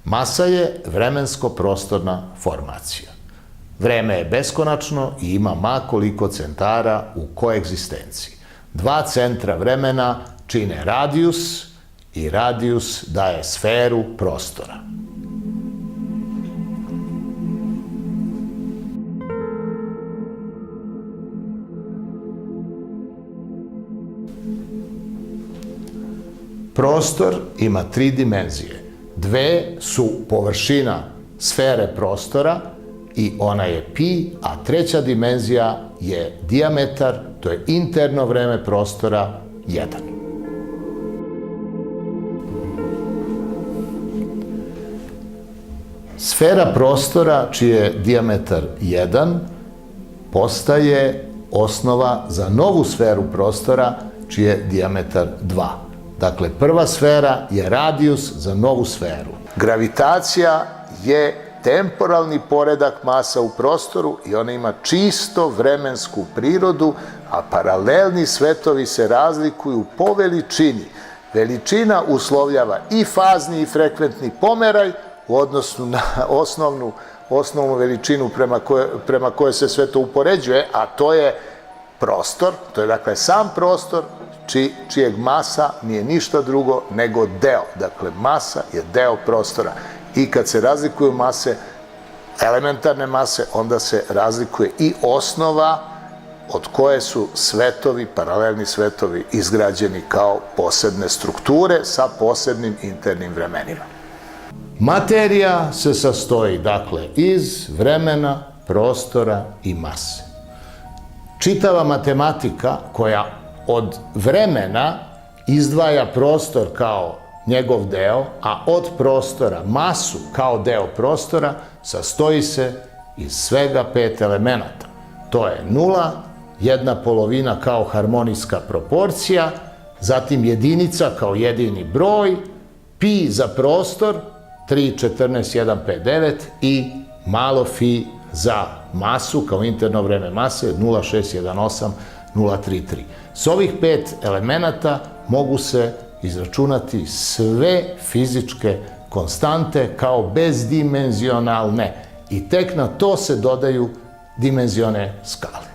Masa je vremensko-prostorna formacija. Vreme je beskonačno i ima ma koliko centara u koegzistenciji. Dva centra vremena čine radijus i radijus daje sferu prostora. Prostor ima tri dimenzije. Dve su površina sfere prostora i ona je pi, a treća dimenzija je dijametar, to je interno vreme prostora 1. Sfera prostora, čiji je dijametar 1, postaje osnova za novu sferu prostora, čiji je dijametar 2. Dakle, prva sfera je radijus za novu sferu. Gravitacija je temporalni poredak masa u prostoru i ona ima čisto vremensku prirodu, a paralelni svetovi se razlikuju po veličini. Veličina uslovljava i fazni i frekventni pomeraj u odnosu na osnovnu veličinu prema kojoj se sve to upoređuje, a to je prostor, to je dakle sam prostor čijeg masa nije ništa drugo nego deo. Dakle, masa je deo prostora. I kad se razlikuju mase, elementarne mase, onda se razlikuje i osnova od koje su svetovi, paralelni svetovi, izgrađeni kao posebne strukture sa posebnim internim vremenima. Materija se sastoji, dakle, iz vremena, prostora i mase. Čitava matematika koja od vremena izdvaja prostor kao njegov deo, a od prostora masu kao deo prostora, sastoji se iz svega 5 elemenata. To je 0, 1/2 kao harmonijska proporcija, zatim jedinica kao jedini broj, pi za prostor, 3, 14, 1, 5, 9 i malo fi za masu kao interno vreme mase, 0,618, 0,33. S ovih 5 elemenata mogu se izračunati sve fizičke konstante kao bezdimenzionalne i tek na to se dodaju dimenzione skale.